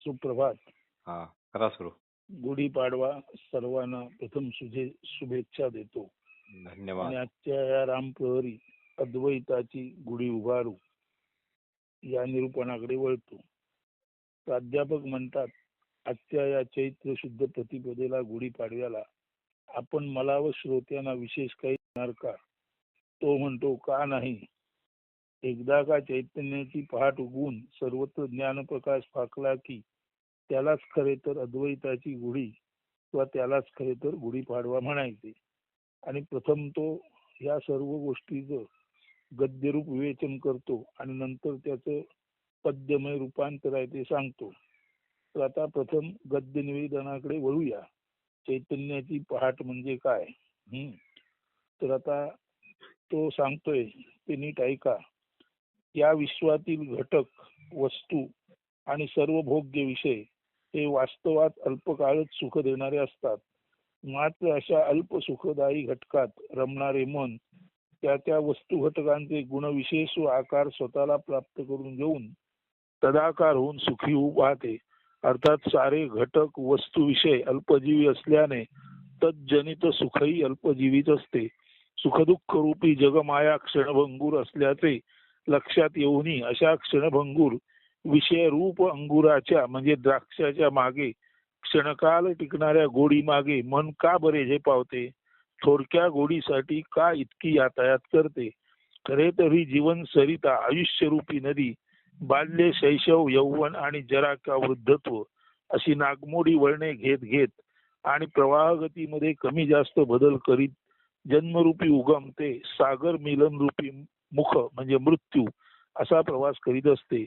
सुप्रभात. हा, करा सुरू. गुढीपाडवा सर्वांना प्रथम शुभेच्छा देतो आणि धन्यवाद. आजच्या या रामप्रहरी अद्वैताची गुढी उभारू या निरूपणाकडे वळतो. प्राध्यापक म्हणतात, आजच्या या चैत्र शुद्ध प्रतिपदेला गुढीपाडव्याला आपण मला व श्रोत्यांना विशेष काही देणार का? तो म्हणतो, का नाही. एकदा का चैतन्याची पहाट उगवून सर्वत्र ज्ञानप्रकाश फाकला की त्यालाच खरे तर अद्वैताची गुढी किंवा त्यालाच खरे तर गुढीपाडवा म्हणायचे. आणि प्रथम तो या सर्व गोष्टीचं गद्यरूप विवेचन करतो आणि नंतर त्याचं पद्यमय रूपांतर आहे ते सांगतो. तर आता प्रथम गद्य निवेदनाकडे वळूया. चैतन्याची पहाट म्हणजे काय? तर आता तो सांगतोय ते नीट ऐका. या विश्वातील घटक, वस्तू आणि सर्व भोग्य विषय हे वास्तवात अल्पकाळच सुख देणारे असतात. मात्र अशा अल्प सुखदायी घटकात रमणारे मन त्या त्या वस्तू घटकांचे गुणविशेष व आकार स्वतःला प्राप्त करून घेऊन तदाकार होऊन सुखी होऊ पाहते. अर्थात सारे घटक वस्तू विषय अल्पजीवी असल्याने तज्जनित सुखही अल्पजीवीच असते. सुखदुःख रूपी जगमाया क्षणभंगूर असल्याचे लक्षात येऊनही अशा क्षणभंगूर विषय रूप अंगुराच्या म्हणजे द्राक्षाच्या मागे क्षणकाल टिकणाऱ्या गोडी मागे मन का बरे झेपावते? थोडक्या गोडीसाठी का इतकी यातायात करते? खरे तरी जीवन सरिता आयुष्यरूपी नदी बाल्य, शैशव, यौवन आणि जरा का वृद्धत्व अशी नागमोडी वळणे घेत घेत आणि प्रवाहगतीमध्ये कमी जास्त बदल करीत जन्मरूपी उगम ते सागर मिलन रूपी मुख म्हणजे मृत्यू असा प्रवास करीत असते.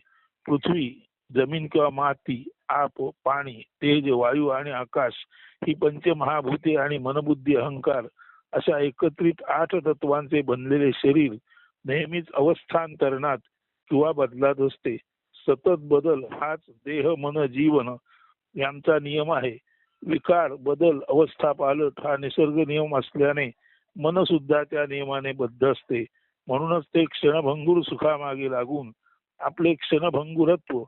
पृथ्वी, जमीन किंवा माती, आप, पाणी, तेज, वायू आणि आकाश ही पंचमहाभूते आणि मनबुद्धी अहंकार अशा एकत्रित 8 तत्वांचे बनलेले शरीर नेहमीच अवस्थांतरणात किंवा बदलात असते. सतत बदल हाच देह मन जीवन यांचा नियम आहे. विकार, बदल, अवस्था पालट हा निसर्ग नियम असल्याने मन सुद्धा त्या नियमाने बद्ध असते. म्हणूनच ते क्षणभंगूर सुखामागे लागून आपले क्षणभंगुरत्व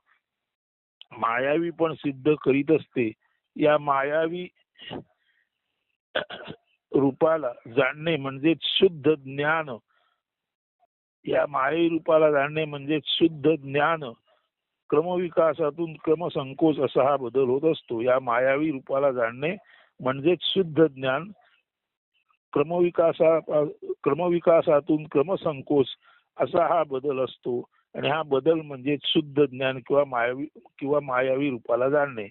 मायावी पण सिद्ध करीत असते. या मायावी रूपाला जाणणे म्हणजे शुद्ध ज्ञान. या मायावी रूपाला जाणणे म्हणजे शुद्ध ज्ञान. क्रमविकासातून क्रमसंकोच असा हा बदल होत असतो. या मायावी रूपाला जाणणे म्हणजे शुद्ध ज्ञान. क्रमविकासातून क्रमसंकोच असा हा बदल असतो आणि हा बदल म्हणजे शुद्ध ज्ञान किंवा मायावी रूपाला जाणणे.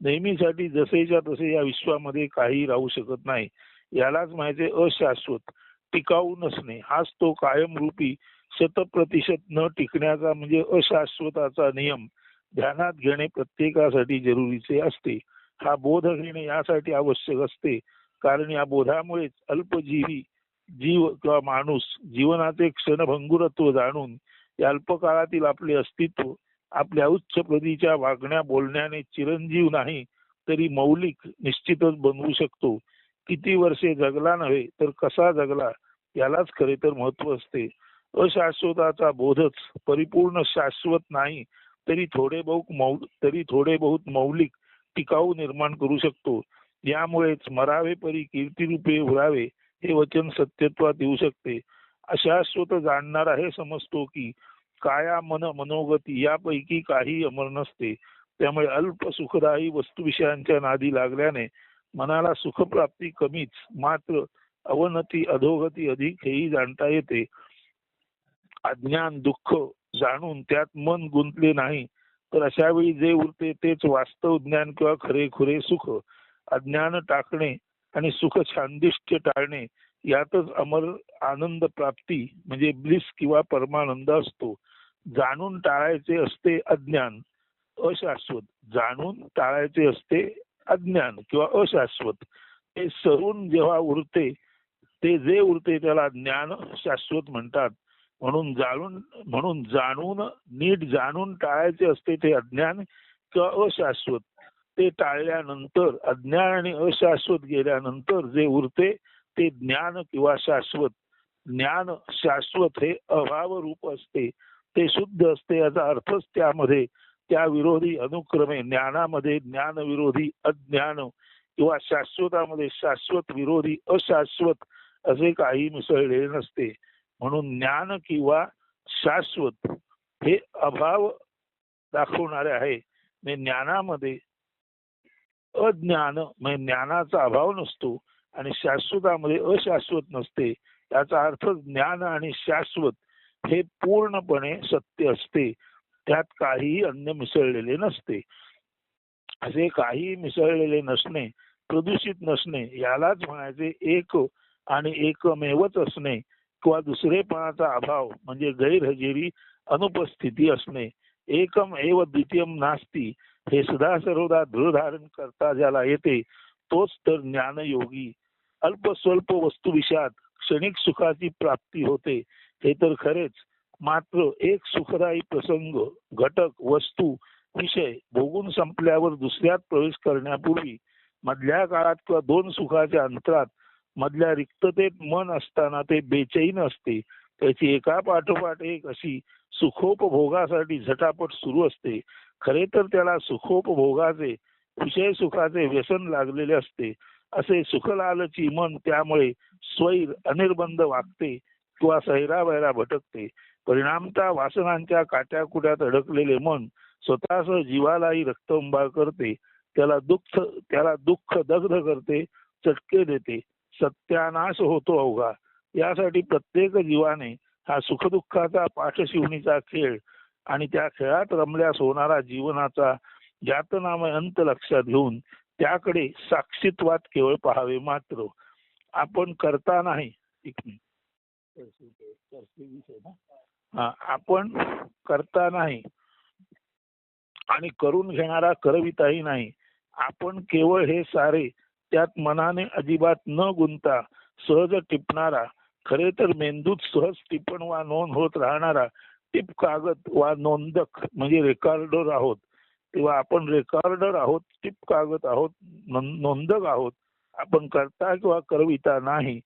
नेहमीसाठी जसेच्या तसे या विश्वामध्ये काही राहू शकत नाही. यालाच माहिती अशाश्वत, टिकाऊ नसणे हाच तो कायमरूपी 100% न टिकण्याचा म्हणजे अशाश्वताचा नियम ध्यानात घेणे प्रत्येकासाठी जरुरीचे असते. हा बोध घेणे यासाठी आवश्यक असते कारण या बोधामुळेच अल्पजीवी जीव किंवा माणूस जीवनाचे क्षणभंगुरत्व जाणून या अल्पकाळातील आपले अस्तित्व आपल्या उच्च प्रतीच्या वागण्या बोलण्याने चिरंजीव नाही तरी मौलिक निश्चितच बनवू शकतो. किती वर्षे जगला नव्हे तर कसा जगला यालाच खरे तर महत्व असते. अशाश्वताचा बोधच परिपूर्ण शाश्वत नाही तरी थोडे बहुत मौलिक टिकाऊ निर्माण करू शकतो. यामुळेच मरावे परी कीर्तिरूपे उरावे हे वचन सत्यत्वात येऊ शकते. अशाश्वत जाणणारा हे समजतो की काया मन मनोगती यापैकी काही अमर नसते. त्यामुळे अल्प सुखदायी वस्तुविषयांच्या नादी लागल्याने मनाला सुखप्राप्ती कमीच मात्र अवनती अधोगती अधिक हेही जाणता येते. अज्ञान दुःख जाणून त्यात मन गुंतले नाही तर अशा वेळी जे उरते तेच वास्तव ज्ञान किंवा खरेखुरे सुख. अज्ञान टाकणे आणि सुख छांदिष्य टाळणे यातच अमर आनंद प्राप्ती म्हणजे ब्लिस किंवा परमानंद असतो. जाणून टाळायचे असते अज्ञान अशाश्वत, जाणून टाळायचे असते अज्ञान किंवा अशाश्वत. ते सरून जेव्हा उरते ते जे उरते त्याला ज्ञान शाश्वत म्हणतात. म्हणून जाणून नीट जाणून टाळायचे असते ते अज्ञान किंवा अशाश्वत. ते टाळल्यानंतर अज्ञान आणि अशाश्वत गेल्यानंतर जे उरते ते ज्ञान किंवा शाश्वत. ज्ञान शाश्वत हे अभाव रूप असते, ते शुद्ध असते. याचा अर्थच त्यामध्ये त्या विरोधी अनुक्रमे ज्ञानामध्ये ज्ञान विरोधी अज्ञान किंवा शाश्वतामध्ये शाश्वत विरोधी अशाश्वत असे काही मिसळलेले नसते. म्हणून ज्ञान किंवा शाश्वत हे अभाव दाखवणारे आहे. ज्ञानामध्ये अज्ञान म्हणजे ज्ञानाचा अभाव नसतो आणि शाश्वतामध्ये अशाश्वत नसते. याचा अर्थ ज्ञान आणि शाश्वत हे पूर्णपणे सत्य असते. त्यात काहीही अन्य मिसळलेले नसते. असे काही मिसळलेले नसणे, प्रदूषित नसणे यालाच म्हणायचे एक आणि एकमेवच असणे किंवा दुसरेपणाचा अभाव म्हणजे गैरहजेरी अनुपस्थिती असणे. एकम एव द्वितीयम नास्ती हे सदा सर्वदा दृढ धारण करता ज्याला येते तोच तर ज्ञानयोगी. अल्प स्वल्प वस्तू विषयात क्षणिक सुखाची प्राप्ती होते हे तर खरेच. मात्र एक सुखदायी प्रसंग घटक वस्तू विषय भोगून संपल्यावर दुसऱ्यात प्रवेश करण्यापूर्वी मधल्या काळात किंवा दोन सुखाच्या अंतरात मधल्या रिक्ततेत मन असताना ते बेचैन असते. त्याची एका पाठोपाठ एक अशी सुखोपभोगासाठी झटापट सुरू असते. खरे तर त्याला सुखोपभोगाचे विषय सुखाचे व्यसन लागलेले असते. असे सुखलालची मन त्यामुळे स्वैर अनिर्बंध वागते किंवा सैरावैरा भटकते. परिणामता वासनांच्या काट्याकुट्यात अडकलेले मन स्वतःसह जीवालाही रक्तंबाळ करते. त्याला दुःख दग्ध करते, चटके देते, सत्यानाश होतो अवघा. यासाठी प्रत्येक जीवाने हा सुखदुःखाचा पाठशिवणीचा खेळ आणि त्या खेळात रमल्यास होणारा जीवनाचा यातनामय अंत लक्षात घेऊन त्याकडे साक्षीत्वात केवळ पाहावे. मात्र आपण करता नाही. आपण करता नाही आणि करून घेणारा करविताही नाही. आपण केवळ हे सारे त्यात मनाने अजिबात न गुंता सहज टिपणारा, खरे तर मेंदूत सहज टिपण वा नोंद होत राहणारा टिप कागद वा नोंदक म्हणजे रेकॉर्डर आहोत. तेव्हा आपण रेकॉर्डर आहोत, टिप कागद आहोत, नोंदक आहोत. आपण करता किंवा करविता नाही.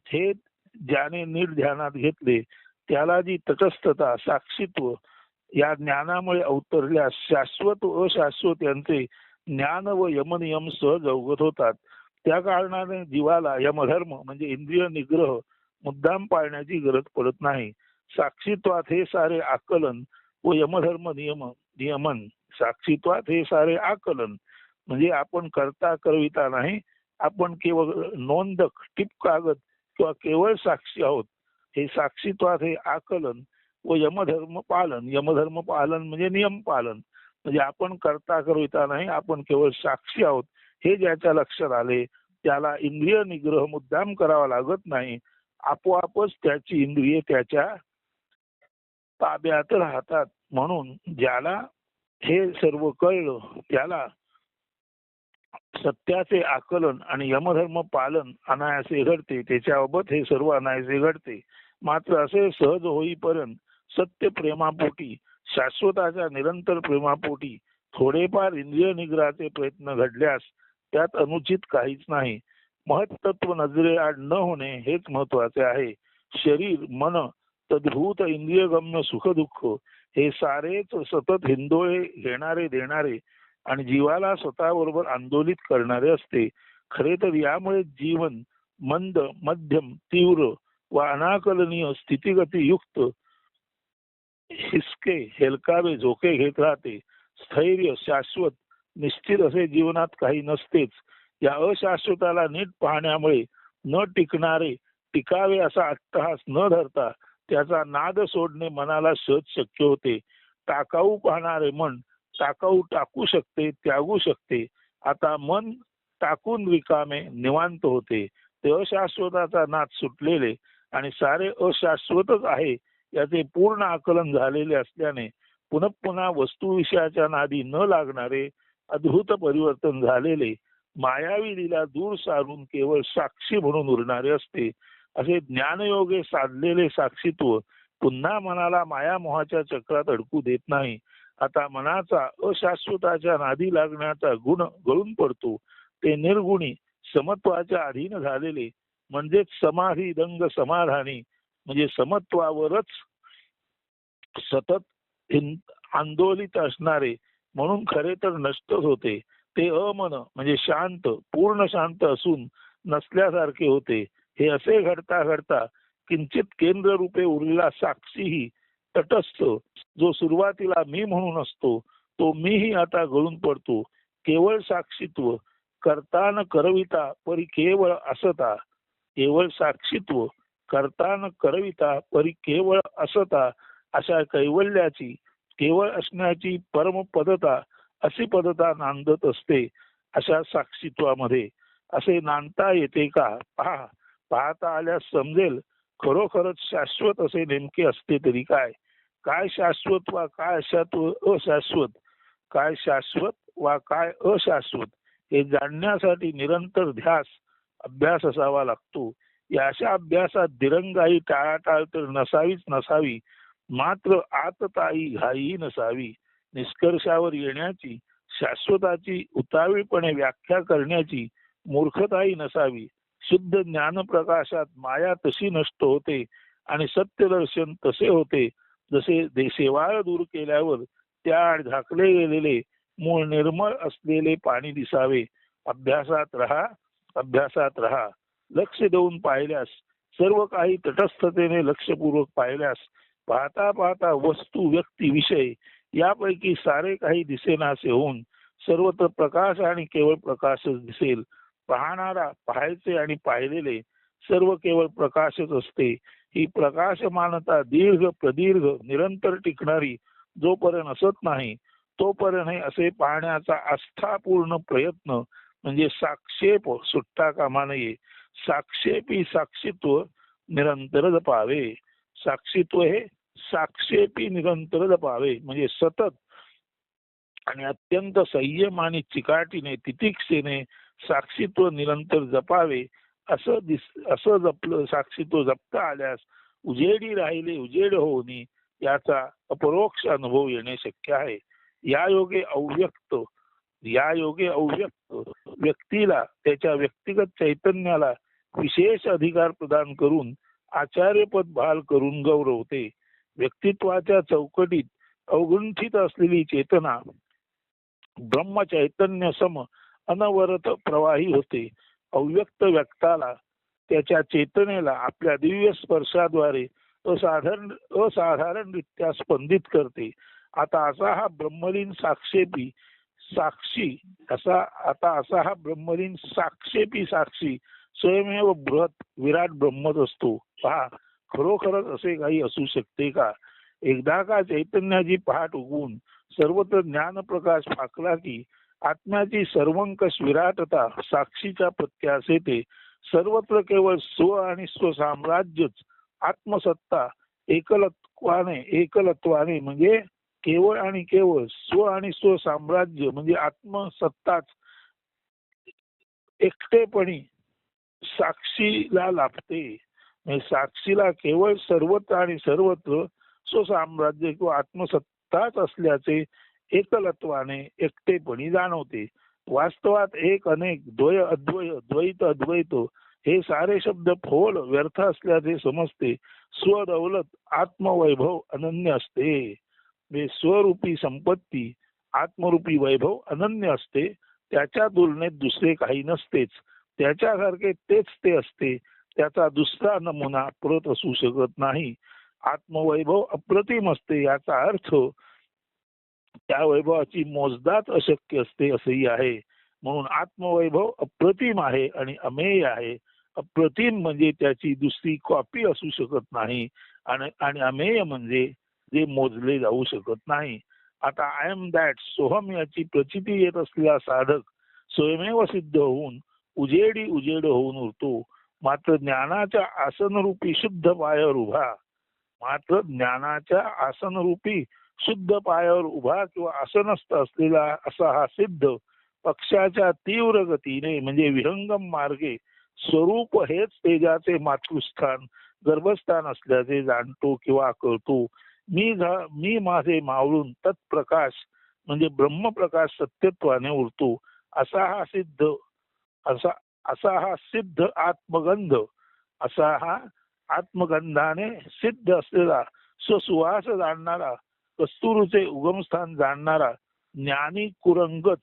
हे ज्याने नीट ध्यानात घेतले त्याला जी तटस्थता साक्षीत्व या ज्ञानामुळे अवतरल्यास शाश्वत व अशाश्वत यांचे ज्ञान व यमनियम सहज अवगत होतात. त्या कारणाने जीवाला यमधर्म म्हणजे इंद्रिय निग्रह मुद्दाम पाळण्याची गरज पडत नाही. साक्षीत्वात हे सारे आकलन व यमधर्म नियमन साक्षीत्वात हे सारे आकलन म्हणजे आपण करता करविता नाही. आपण केवळ नोंदक टिप कागद किंवा केवळ साक्षी आहोत. हे साक्षीत्वात हे आकलन व यमधर्म पालन म्हणजे नियम पालन म्हणजे आपण करता करविता नाही. आपण केवळ साक्षी आहोत. हे ज्याच्या लक्षात आले त्याला इंद्रिय निग्रह मुद्दाम करावा लागत नाही. आपोआपच त्याची इंद्रिये त्याच्या ताब्यात राहतात. म्हणून ज्याला हे सर्व कळलं त्याला सत्याचे आकलन आणि यमधर्म पालन अनायासे घडते. त्याच्याबाबत हे सर्व अनायासे घडते. मात्र असे सहज होईपर्यंत सत्य प्रेमापोटी शाश्वताच्या निरंतर प्रेमापोटी थोडेफार इंद्रिय निग्रहाचे प्रयत्न घडल्यास त्यात अनुचित काहीच नाही. महत्त्व नजरेआड न होणे हेच महत्वाचे आहे. शरीर मन तद्भूत इंद्रियगम्य सुख दुःख हे सारेच सतत हिंदोळे घेणारे देणारे आणि जीवाला स्वतःबरोबर आंदोलित करणारे असते. खरे तर यामुळे जीवन मंद मध्यम तीव्र व अनाकलनीय स्थितिगती युक्त हिसके हेलकावे झोके घेत राहते. स्थैर्य शाश्वत निश्चित असे जीवनात काही नसतेच. या अशाश्वताला नीट पाहण्यामुळे न टिकणारे टिकावे असा अट्टहास न धरता त्याचा नाद सोडणे मनाला सहज शक्य होते. टाकाऊ पाहणारे मन टाकाऊ टाकू शकते, त्यागू शकते. आता मन टाकून रिकामे निवांत होते. ते अशाश्वताचा नाद सुटलेले आणि सारे अशाश्वतच आहे याचे पूर्ण आकलन झालेले असल्याने पुन्हा पुन्हा वस्तुविषयाच्या नादी न लागणारे अद्भुत परिवर्तन झालेले मायावी लीला दूर सारून केवळ साक्षी म्हणून उरणारे असते. असे ज्ञानयोगे साधलेले साक्षीत्व पुन्हा मनाला मायामोहाच्या चक्रात अडकू देत नाही. आता मनाचा अशाश्वताच्या नादी लागण्याचा गुण गळून पडतो. ते निर्गुणी समत्वाच्या अधीन झालेले म्हणजेच समाधी दंग समाधानी म्हणजे समत्वावरच सतत आंदोलित असणारे म्हणून खरे तर नष्टच होते. ते अमन म्हणजे शांत, पूर्ण शांत असून नसल्यासारखे होते. हे असे घडता घडता किंचित केंद्र रूपे उरलेला साक्षीही तटस्थ, जो सुरुवातीला मी म्हणून असतो तो मीही आता गळून पडतो. केवळ साक्षीत्व करता न करविता परी केवळ असता, केवळ साक्षीत्व करता न करविता परी केवळ असता, अशा कैवल्याची केवळ असण्याची परमपदता अशी पदता नांदत असते. अशा साक्षीत्वामध्ये असे नांदता येते का? पहा, पाहता आल्यास समजेल. खरोखरच शाश्वत असे नेमके असते तरी काय? काय शाश्वत वा काय अशाश्वत, काय शाश्वत वा काय अशाश्वत हे जाणण्यासाठी निरंतर ध्यास अभ्यास असावा लागतो. या अशा अभ्यासात दिरंगाई टाळाटाळ तर नसावीच नसावी, मात्र आतताई घाई नसावी. निष्कर्षावर येण्याची, शाश्वताची उतावीळपणे व्याख्या करण्याची मूर्खताही नसावी. शुद्ध ज्ञान प्रकाशात माया तशी नष्ट होते आणि सत्यदर्शन तसे होते जसे शेवाळ दूर केल्यावर त्या झाकले गेलेले मूळ निर्मळ असलेले पाणी दिसावे. अभ्यासात राहा, अभ्यासात राहा. लक्ष देऊन पाहिल्यास, सर्व काही तटस्थतेने लक्षपूर्वक पाहिल्यास, पाहता पाहता वस्तू, व्यक्ती, विषय यापैकी सारे काही दिसेनासे होऊन सर्वत्र प्रकाश आणि केवळ प्रकाशच दिसेल. पाहणारा, पाहायचे आणि पाहिलेले सर्व केवळ प्रकाशच असते. ही प्रकाशमानता दीर्घ प्रदीर्घ निरंतर टिकणारी जोपर्यंत असत नाही तोपर्यंत हे असे पाहण्याचा आस्थापूर्ण प्रयत्न म्हणजे साक्षेप सुटता कामा नये. साक्षेपी साक्षीत्व निरंतर जपावे. साक्षीत्व हे साक्षेपी निरंतर जपावे म्हणजे सतत आणि अत्यंत संयम आणि चिकाटीने तितिक्षेने साक्षीत्व निरंतर जपावे. असं जपलं साक्षीत्व जपता आल्यास उजेडी राहिले उजेड होऊनी याचा अपरोक्ष अनुभव येणे शक्य आहे. या योगे अव्यक्त व्यक्तीला त्याच्या व्यक्तिगत चैतन्याला विशेष अधिकार प्रदान करून आचार्यपद बहाल करून गौरवते. व्यक्तित्वाच्या चौकटीत अवगुंठित असलेली चेतना ब्रह्म चैतन्य सम अनवरत प्रवाही होते. अव्यक्त व्यक्ताला त्याच्या चेतनेला आपल्या दिव्य स्पर्शाद्वारे असाधारणरित्या स्पंदित करते. आता असा हा ब्रह्मलीन साक्षेपी साक्षी स्वयमेव बृहत विराट ब्रह्मच असतो. पहा, खरोखरच असे काही असू शकते का? एकदा का चैतन्याची पहाट उगवून सर्वत्र ज्ञान प्रकाश फाकला की आत्म्याची सर्वंकष विराटता साक्षीच्या प्रत्यास येते. सर्वत्र केवळ स्व आणि स्वसाम्राज्यच आत्मसत्ता एकलत्वाने म्हणजे केवळ आणि केवळ स्व आणि स्वसाम्राज्य म्हणजे आत्मसत्ताच एकटेपणी साक्षीला लाभते. म्हणजे साक्षीला केवळ सर्वत्र आणि सर्वत्र स्वसाम्राज्य किंवा आत्मसत्ताच असल्याचे एकलत्वाने एकटेपणी जाणवते. वास्तवात एक अनेक द्वय अद्वय द्वैत अद्वैत हे सारे शब्द फोल व्यर्थ असल्याचे समजते. स्वदौलत आत्मवैभव अनन्य असते. स्वरूपी संपत्ती आत्मरूपी वैभव अनन्य असते. त्याच्या तुलनेत दुसरे काही नसतेच. त्याच्यासारखे तेच ते असते. त्याचा दुसरा नमुना परत असू शकत नाही. आत्मवैभव अप्रतिम असते याचा अर्थ त्या वैभवाची मोजदाद अशक्य असते असेही आहे. म्हणून आत्मवैभव अप्रतिम आहे आणि अमेय आहे. अप्रतिम म्हणजे त्याची दुसरी कॉपी असू शकत नाही आणि अमेय म्हणजे जे मोजले जाऊ शकत नाही. आता आय एम दॅट सोहम याची प्रचिती येत असलेला साधक स्वयमेव सिद्ध होऊन उजेड होऊन उरतो. मात्र ज्ञानाच्या आसनरूपी शुद्ध पायावर उभा किंवा आसनस्थ असलेला असा हा सिद्ध पक्षाच्या तीव्र गतीने म्हणजे विहंगम मार्गे स्वरूप हेच तेजाचे मातृस्थान गर्भस्थान असल्याचे जाणतो किंवा कळतो. मी माझे मावळून तत्प्रकाश म्हणजे ब्रह्मप्रकाश सत्यत्वाने उरतो. असा हा सिद्ध आत्मगंध असा हा आत्मगंधाने सिद्ध असलेला स्वसुवास जाणणारा कस्तुरीचे उगमस्थान जाणणारा ज्ञानी कुरंगच,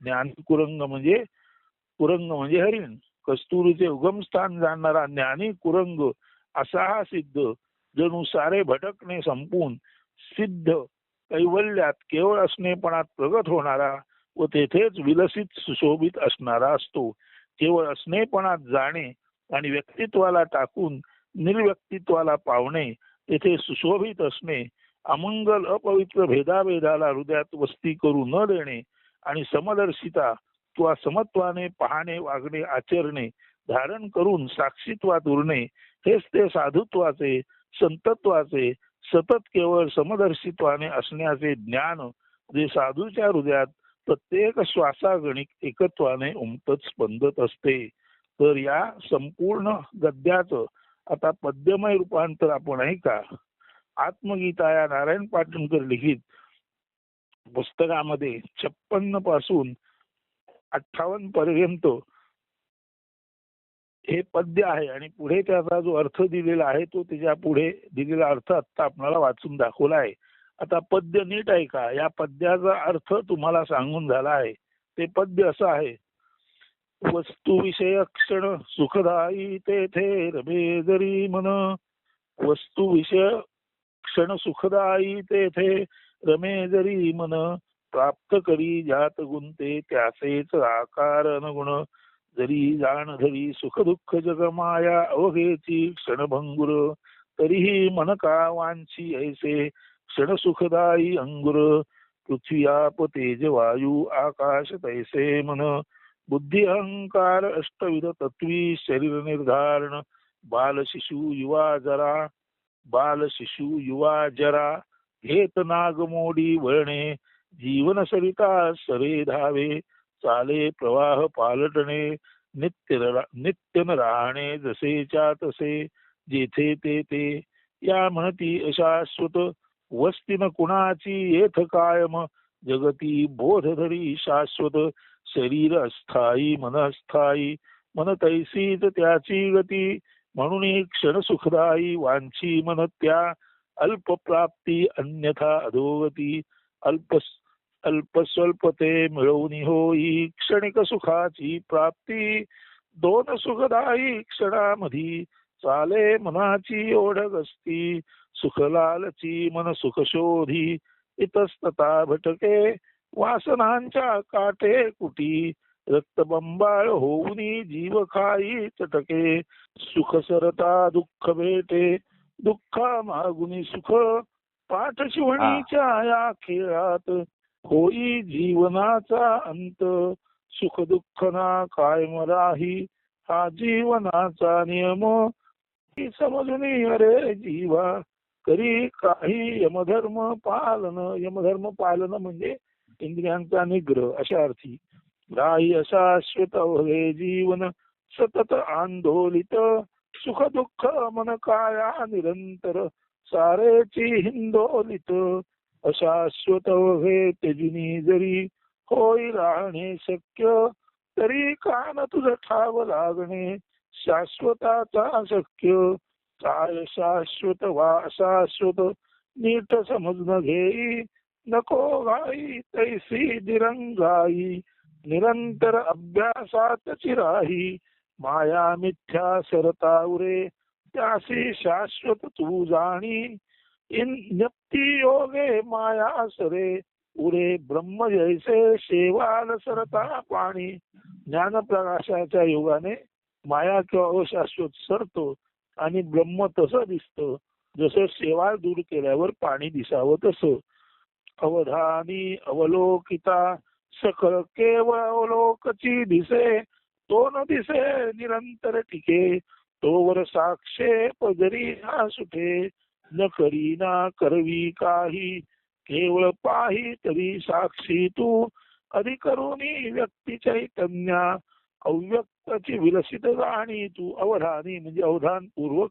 ज्ञानी कुरंग म्हणजे हरिण, कस्तुरीचे उगमस्थान जाणणारा ज्ञानी कुरंग असा हा सिद्ध, जणू सारे भटकणे संपून सिद्ध कैवल्यात केवळ असणेपणात प्रगट होणारा व तेथेच विलसित सुशोभित असणारा असतो. केवळ असणेपणात जाणे आणि व्यक्तित्वाला टाकून निर्व्यक्तित्वाला पावणे, तेथे सुशोभित असणे, अमंगल अपवित्र भेदाभेदाला हृदयात वस्ती करू न देणे आणि समदर्शिता किंवा समत्वाने पाहणे, वागणे, आचरणे धारण करून साक्षीत्वात उरणे, हेच ते साधुत्वाचे, संतत्वाचे, सतत केवळ समदर्शित्वाने असण्याचे ज्ञान, जे साधूच्या हृदयात प्रत्येक श्वासागणिक एकत्वाने उमटत स्पंदत असते. तर या संपूर्ण गद्याचं आता पद्यमय रूपांतर आपण ऐका. आत्मगीता या नारायण पाटणकर लिखित पुस्तकामध्ये 56 पासून 58 पर्यंत हे पद्य आहे आणि पुढे त्याचा जो अर्थ दिलेला आहे तो त्याच्या पुढे दिलेला अर्थ आता आपल्याला वाचून दाखवला आहे. आता पद्य नीट ऐका. या पद्याचा अर्थ तुम्हाला सांगून झाला आहे. ते पद्य असं आहे. वस्तू विषय क्षण सुखदायी तेथे रमे जरी मन, वस्तू विषय क्षण सुखदायी तेथे रमे जरी मन, प्राप्त करी ज्यात गुंते त्यासेच आकार गुण, जरी जाण धरी सुख दुःख जगमाया अवघेची क्षणभंगुर, तरीही मन का वांछी ऐसे क्षण सुखदायी अंगुर, पृथ्वी आप तेज वायू आकाश तैसे मन, बुद्धी अहंकार अष्टविध तत्वी शरीर निर्धारण, बाल शिशु युवा जरा घेत नागमोडी वळणे, जीवन सरिता सरे धावे चाले प्रवाह पालटणे, नित्य न राहणे जसेच्या तसे जेथे ते या म्हणती अशाश्वत वस्ती न कुणाची येथ कायम, जगती बोध धरी शाश्वत शरीर अस्थायी मन अस्थायी, मन तैसीच त्याची गती, म्हणून क्षण सुखदायी वांछी मन त्या, अल्प प्राप्ती अन्यथा अधोगती, अल्पस्वल्पते मिळवून होई क्षणिक सुखाची प्राप्ती, दोन सुखदायी क्षणामधी चाले मनाची ओढ असती, सुखलालची मन सुख शोधी इतस्तता भटके, वासनांच्या काटे कुटी रक्तबंबाळ होऊनी जीव खाई चटके, सुख सरता दुःख भेटे दुःखा मागुनी सुख, पाठ शिवणीच्या या खेळात होई जीवनाचा अंत, सुख दुःख ना कायम राही हा जीवनाचा नियम, समजून अरे जीवा करी काही यमधर्म पालन म्हणजे इंद्रियांचा निग्रह अशा अर्थी, राही अशाश्वत अवघे जीवन सतत आंदोलित, सुख दुःख मन काया निरंतर सारेची हिंदोलित, अशाश्वत अवघे तेजुनी जरी होई राहणे शक्य, तरी कान तुझ ठाव लागणे शाश्वताचा शक्य, काय शाश्वत वा अशाश्वत नीट समजून घेई, नको घाई तैसी दिरंगाई, निरंतर अभ्यासात चिराही, माया मिथ्या सरता उरे त्यासी शाश्वत तू जाणी, ज्ञप्ती योगे माया सरे उरे ब्रह्म जैसे शेवाल सरता पाणी, ज्ञान प्रकाशाच्या योगाने माया किंवा अशाश्वत सरतो आणि ब्रह्म तसं दिसतं जसं शेवाळ दूर केल्यावर पाणी दिसावं तसं. अवधानी अवलोकिता सकळ केवळ अवलोकची दिसे, तो न दिसे निरंतर टिके, तोवर साक्षेप जरी ना सुटे, न करी ना करवी काही केवळ पाही तरी साक्षी तू, अधिकरुणी व्यक्ती चैतन्या अव्यक्ताची विलसित जाणी तू. अवधानी म्हणजे अवधान पूर्वक,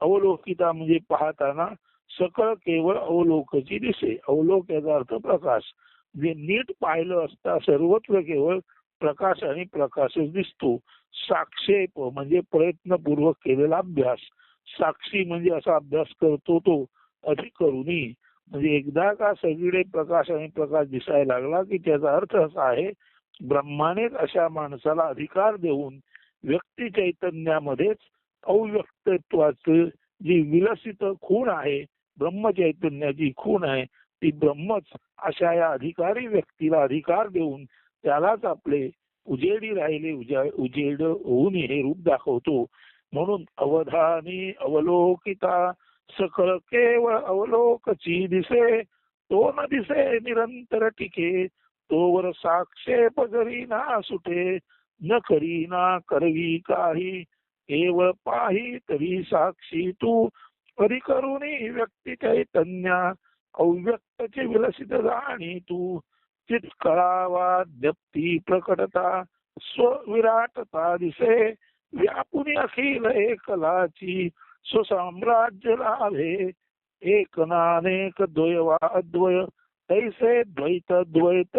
अवलोकिता म्हणजे पाहताना, सकळ केवळ अवलोकची दिसे. अवलोक याचा अर्थ प्रकाश, जे नीट पाहिलं असता सर्वत्र केवळ प्रकाश आणि प्रकाशच दिसतो. साक्षेप म्हणजे प्रयत्नपूर्वक केलेला अभ्यास, साक्षी म्हणजे असा अभ्यास करतो तो, अधिकरुणी म्हणजे एकदा का सगळे प्रकाश आणि प्रकाश दिसायला लागला की त्याचा अर्थ असा आहे, ब्रह्मानेच अशा माणसाला अधिकार देऊन व्यक्ती चैतन्यामध्येच अव्यक्तत्वाचं जी विलसित खूण आहे, ब्रह्मचैतन्याची खूण आहे, ती ब्रह्मच अशा या अधिकारी व्यक्तीला अधिकार देऊन त्यालाच आपले उजेडी राहिले उजेड होऊन हे रूप दाखवतो. म्हणून अवधानी अवलोकिता सकळ केवळ अवलोकची दिसे, तो न दिसे निरंतर टिके, तोवर साक्षेप जरी ना सुटे, न करी ना करवी काही, केवळ पाही तरी साक्षी तू, करी करुणी व्यक्ती चैतन्या, अव्यक्तचे विलसित जाणी तू, चित कळावा ज्ञप्ती प्रकटता, स्वविराटता दिसे, व्यापुनी अखिल एकलाची, स्वसाम्राज्य लाभे, एक नानेक द्वयवा अद्वय, तैसे द्वैत द्वैत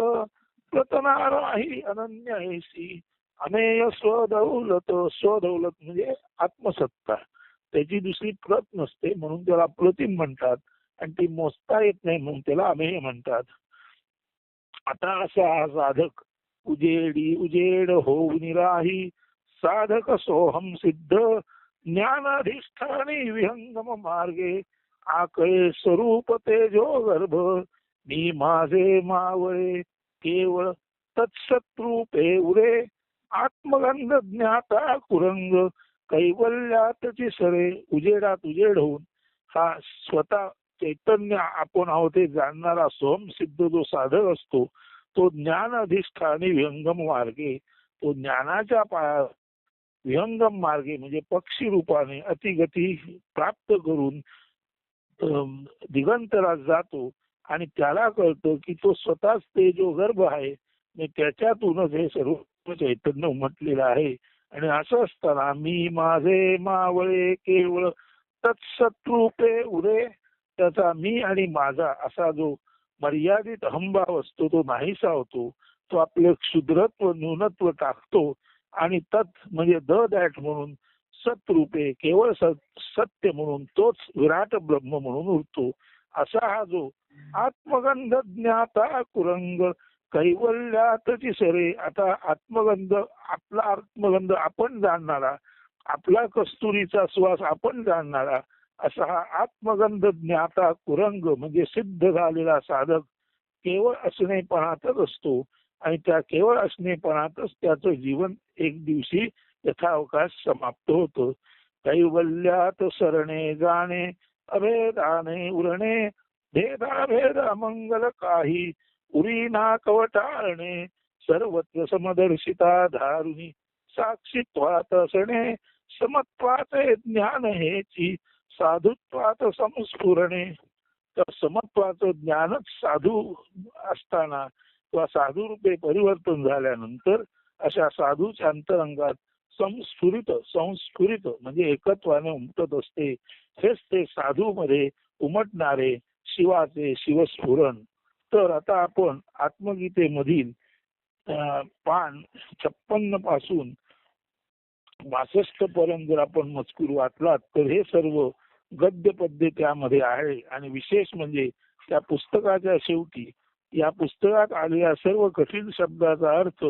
प्रतनाराही अनन्य ऐसी, अमेय स्वदौलत, स्वदौलत म्हणजे आत्मसत्ता, त्याची दुसरी प्रत नसते म्हणून त्याला प्रतिम म्हणतात, आणि ती मोजता येत नाही म्हणून त्याला अमेय म्हणतात. आता असा साधक उजेडी उजेड होऊन राही, साधक सोहम सिद्ध ज्ञानाधिष्ठानी विहंगम मार्गे, आकळे स्वरूप तेजो गर्भ, मी माझे मावळे केवळ तत्सत्रूपे उरे, आत्मगंध ज्ञाता कुरंग, कैवल्यातची सरे. उजेडात उजेड होऊन हा स्वतः चैतन्य आपण आहोत हे जाणणारा सोहम जो साधक असतो, तो ज्ञान अधिष्ठानी विहंगम मार्गे, तो ज्ञानाच्या विहंगम मार्गे म्हणजे पक्षी रूपाने अतिगती प्राप्त करून दिगंतरात जातो, आणि त्याला कळतं की तो स्वतःच ते जो गर्भ आहे त्याच्यातूनच हे सर्व चैतन्य उमटलेलं आहे. आणि असं असताना मी माझे मावळे केवळ तत्सत्रूपे उरे, त्याचा मी आणि माझा असा जो मर्यादित अहंभाव असतो तो नाहीसा होतो, तो आपले क्षुद्रत्व न्यूनत्व टाकतो, आणि तत् म्हणजे द दॅट म्हणून सत्रूपे केवळ सत्य म्हणून तोच विराट ब्रह्म म्हणून उरतो. असा हा जो आत्मगंध ज्ञाता कुरंग, कैवल्यातची सरे. आता आत्मगंध, आपला आत्मगंध आपण जाणणारा, आपला कस्तुरीचा श्वास आपण जाणणारा असा हा आत्मगंध ज्ञाता कुरंग म्हणजे सिद्ध झालेला साधक केवळ असणेपणातच असतो, आणि त्या केवळ असणेपणातच त्याचं जीवन एक दिवशी यथावकाश समाप्त होतं. कैवल्यात सरणे जाणे, अभेदाने उरणे, भेदाभेद अमंगल काही, उरीना कवटाळणे, सर्वत्र समदर्शिता धारुनी, साक्षीत्वात असणे, समत्वाचे ज्ञान हेची, साधुत्वात संस्फुरणे. तर समत्वाचं ज्ञानच साधू असताना किंवा साधू रूपे परिवर्तन झाल्यानंतर अशा साधूच्या अंतरंगात संस्फुरित म्हणजे एकत्वाने उमटत असते. हेच ते साधू मध्ये उमटणारे शिवाचे शिवस्फुरण. तर आता आपण आत्मगीतेमधील पान 56 पासून 62 पर्यंत जर आपण मजकूर वाचलात तर हे सर्व गद्य पद्य त्यामध्ये आहे. आणि विशेष म्हणजे त्या पुस्तकाच्या शेवटी या पुस्तकात आलेल्या सर्व कठीण शब्दाचा अर्थ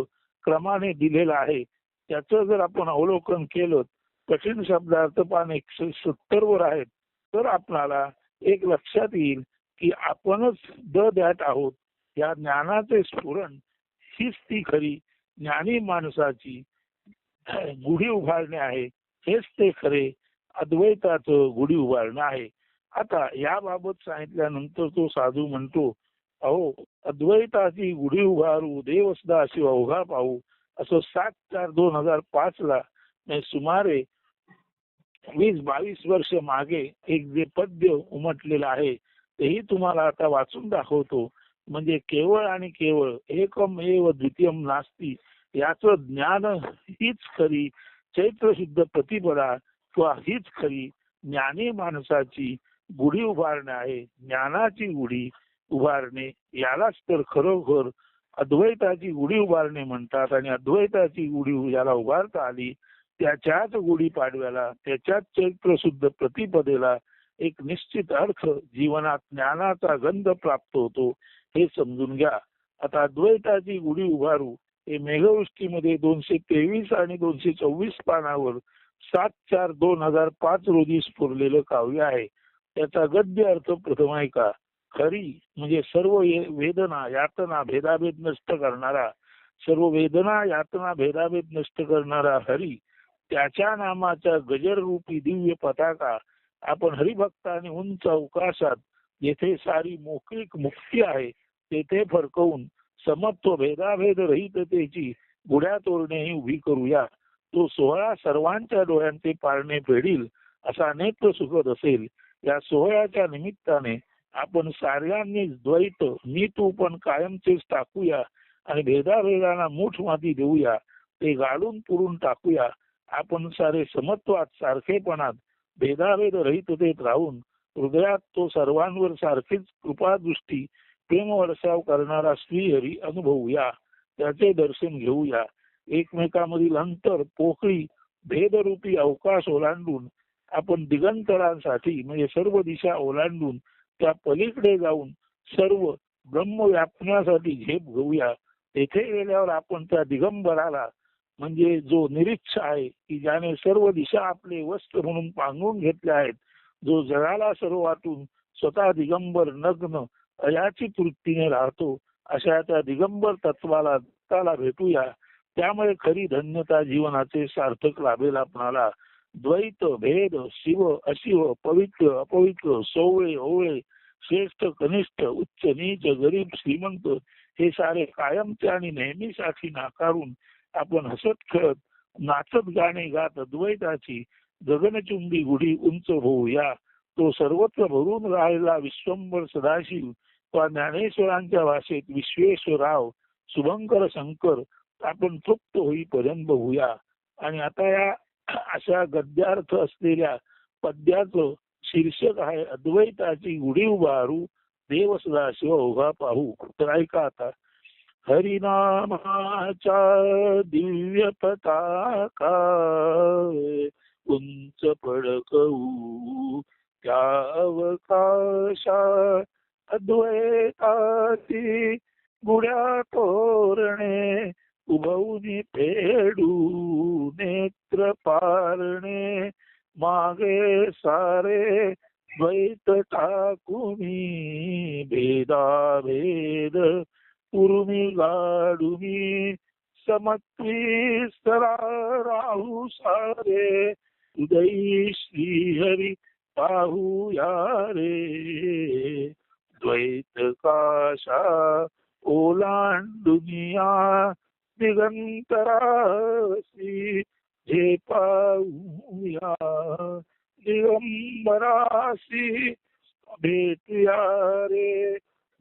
क्रमाने दिलेला आहे. त्याचं जर आपण अवलोकन केलं, कठीण शब्दार्थ पान 170 वर आहेत, तर आपल्याला एक लक्षात येईल की आपणच द दॅट आहोत. या ज्ञानाचे स्फुरण हीच ती खरी ज्ञानी माणसाची गुढी उभारणे आहे. हेच ते खरे अद्वैताचं गुढी उभारणं आहे. आता याबाबत सांगितल्यानंतर तो साधू म्हणतो, अहो अद्वैताची गुढी उभारू देवसदा शिव अवघा पाहू. असं 7/4/2005 ला सुमारे 20-22 वर्ष मागे एक जे पद्य उमटलेलं आहे तेही तुम्हाला आता वाचून दाखवतो. म्हणजे केवळ आणि केवळ एकमेव द्वितीयम नास्ती याचं ज्ञान हीच खरी चैत्र शुद्ध प्रतिपदा किंवा हीच खरी ज्ञानी माणसाची गुढी उभारणे आहे. ज्ञानाची गुढी उभारणे यालाच तर खरोखर अद्वैताची गुढी उभारणे म्हणतात. आणि अद्वैताची गुढी याला उभारता आली त्याच्याच गुढी पाडव्याला, त्याच्याच चैत्र शुद्ध प्रतिपदेला एक निश्चित अर्थ जीवनात ज्ञानाचा गंध प्राप्त होतो हे समजून घ्या. आता अद्वैताची गुढी उभारू हे मेघवृष्टीमध्ये 223 आणि 224 पानावर 7/4/2005 रोजी स्फुरलेलं काव्य आहे. त्याचा गद्य अर्थ प्रथम ऐका. खरी म्हणजे सर्व वेदना यातना भेदाभेद नष्ट करणारा, सर्व वेदना यातना भेदाभेद नष्ट करणारा हरी, त्याच्या नामाच्या गजर रूपी दिव्य पताका आपण हरिभक्ताने उंच अवकाशात येथे सारी मोकळीक मुक्ती आहे तेथे फडकवून समत्व भेदाभेद रहिततेची गुढ्या तोरणे उभी करूया. तो सोहळा सर्वांच्या डोळ्यांचे पारणे फेडील असा नेत्र सुखद असेल. या सोहळ्याच्या निमित्ताने आपण साऱ्यांनी द्वैत मी तू पण कायमचेच टाकूया आणि भेदाभेदाला मूठ माती देऊया. ते गाडून पुरून टाकूया. आपण सारे समत्वात सारखेपणात भेदाभेद रहिततेत राहून हृदयात तो सर्वांवर सारखीच कृपादृष्टी प्रेम वर्षाव करणारा श्रीहरी अनुभवूया. त्याचे दर्शन घेऊया. एकमेकांमधील अंतर पोकळी भेदरूपी अवकाश ओलांडून आपण दिगंतरांसाठी म्हणजे सर्व दिशा ओलांडून त्या पलीकडे जाऊन सर्व ब्रह्म व्यापण्यासाठी झेप घेऊया. तेथे गेल्यावर आपण त्या दिगंबराला म्हणजे जो निरीच्छ आहे की ज्याने सर्व दिशा आपले वस्त्र म्हणून पांघरून घेतल्या आहेत, जो जगाला सर्व वाटून स्वतः दिगंबर नग्न अयाचित वृत्तीने राहतो, अशा त्या दिगंबर तत्वाला भेटूया. त्यामुळे खरी धन्यता जीवनाचे सार्थक लाभेल आपणाला. द्वैत भेद शिव अशिव पवित्र अपवित्र सोवळे ओवळे श्रेष्ठ कनिष्ठ उच्च नीच गरीब श्रीमंत हे सारे कायमचे आणि नेहमीसाठी नाकारून आपण हसत खेळत नाचत गाणे गात अद्वैताची गगनचुंबी गुढी उंच होऊया. तो सर्वत्र भरून राहिला विश्वंभर सदाशिव तो ज्ञानेश्वरांच्या भाषेत विश्वेश्वराव शुभंकर शंकर आपण तृप्त होईपर्यंत बघूया. आणि आता या अशा गद्यार्थ असलेल्या पद्याचं शीर्षक आहे अद्वैताची गुढी उभारू देव सदाशिव ओघा पाहू. तर ऐका आता. हरिनामाच्या दिव्य पताका उंच फडकवू त्या अवकाशा अद्वैताची गुढ्या तोरणे उभवून फेडू नेत्र पारणे मागे सारे द्वैत टाकुनी भेदाभेद उर्मी गाडुनी समत्वी सरा राहू सारे उदयी श्रीहरी पाहूया रे. द्वैत काशा ओलांडुनिया दिगंतरासी जे पाहूया दिगंबरासी भेटूया रे.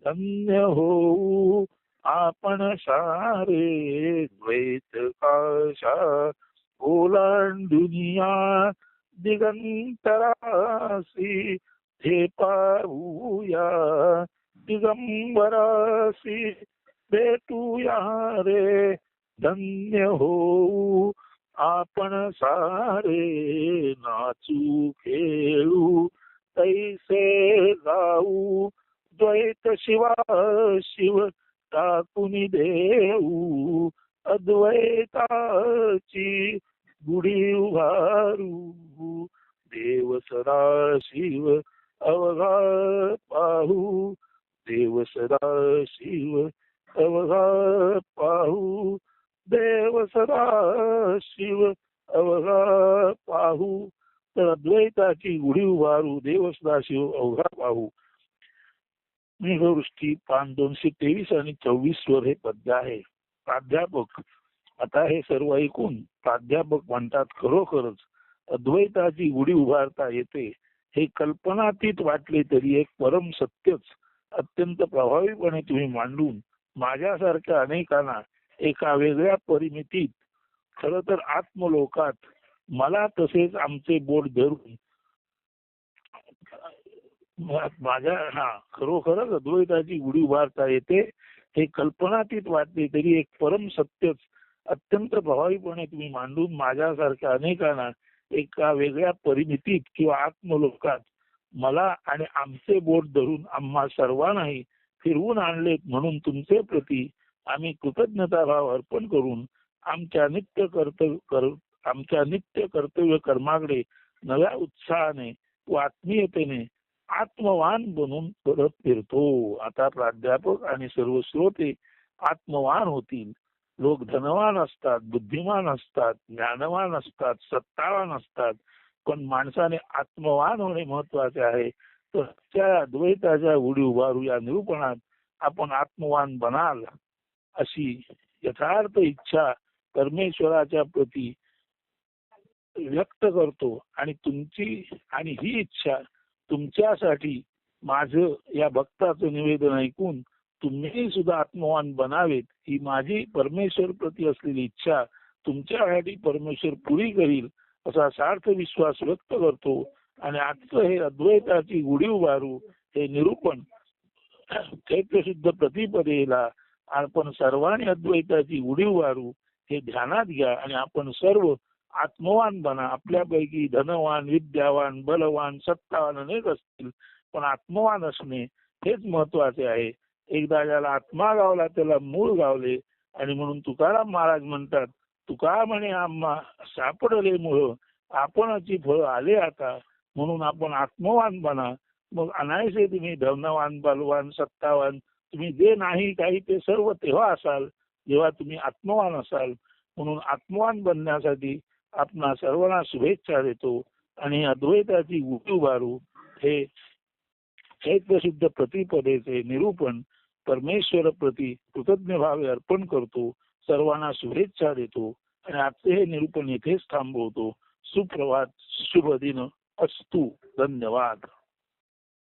धन्य होऊ आपण सारे द्वैत काशा ओलांडुनिया दिगंतरासी हे पाहूया दिगंबरासी भेटूया रे. धन्य होऊ आपण सारे नाचू खेळू तैसे गाऊ द्वैत शिवा शिव टाकुनी देऊ अद्वैताची गुढी उभारू देव सदाशिव अवघा पाहू देव सदाशिव अवघा पाहू देव सदाशिव अवघा पाहू. तर अद्वैताची गुढी उभारू देव सदाशिव अवघा पाहू. मेघवृष्टी पान 223 आणि 24 वर हे पद्य आहे. प्राध्यापक आता हे सर्व ऐकून प्राध्यापक म्हणतात खरोखरच अद्वैताची गुढी उभारता येते हे कल्पनातीत वाटले तरी एक परम सत्यच अत्यंत प्रभावीपणे तुम्ही मांडून माझ्यासारख्या अनेकांना एका वेगळ्या परिमितीत खर तर आत्मलोकात मला तसेच आमचे बोट धरून माझ्या खरोखरच अद्वैताची गुढी उभारता येते हे कल्पनातीत वाटले तरी एक परम सत्यच अत्यंत प्रभावीपणे तुम्ही मांडून माझ्यासारख्या अनेकांना एका वेगळ्या परिमितीत किंवा आत्मलोकात मला आणि आमचे बोट धरून आम्हा सर्वांनाही फिरवून आणलेत, म्हणून तुमचे प्रती आम्ही कृतज्ञता भाव अर्पण करून आमच्या नित्य कर्तव्य कर्माकडे नव्या उत्साहाने व आत्मीयतेने आत्मवान बनून परत फिरतो. आता प्राध्यापक आणि सर्व श्रोते आत्मवान होतील. लोक धनवान असतात, बुद्धिमान असतात, ज्ञानवान असतात, सत्तावान असतात, पण माणसाने आत्मवान होणे महत्वाचे आहे. तर त्या अद्वैताच्या उडी उभारू या निरूपणात आपण आत्मवान बनाल अशी यथार्थ इच्छा परमेश्वराच्या प्रती व्यक्त करतो. आणि ही इच्छा तुमच्यासाठी माझं या भक्ताचं निवेदन ऐकून तुम्ही सुद्धा आत्मवान बनावेत ही माझी परमेश्वर प्रती असलेली इच्छा तुमच्यासाठी परमेश्वर पुरी करील असा सार्थ विश्वास व्यक्त करतो. आणि आजचं हे अद्वैताची गुढी उभारू हे निरूपण चैत्रशुद्ध प्रतिपदेला आपण सर्वांनी अद्वैताची गुढी उभारू हे ध्यानात घ्या आणि आपण सर्व आत्मवान बना. आपल्यापैकी धनवान, विद्यावान, बलवान, सत्तावान अनेक असतील, पण आत्मवान असणे हेच महत्वाचे आहे. एकदा ज्याला आत्मा गावला त्याला मूळ गावले. आणि म्हणून तुकाराम महाराज म्हणतात, तुका म्हणे आम्हा सापडले मूळ, आपणची फळ आले आता, म्हणून आपण आत्मवान बना. मग अनायसे तुम्ही धनवान, बलवान, सत्तावान तुम्ही जे नाही काही ते सर्व तेव्हा असाल जेव्हा तुम्ही आत्मवान असाल. म्हणून आत्मवान बनण्यासाठी आपणा सर्वांना शुभेच्छा देतो. आणि अद्वैताची गुढी उभारू हे चैत्रशुद्ध प्रतिपदेचे निरूपण परमेश्वर प्रती कृतज्ञ भावे अर्पण करतो. सर्वांना शुभेच्छा देतो आणि आजचे हे निरूपण येथेच थांबवतो. सुप्रभात, शुभ दिन अस्तु. धन्यवाद.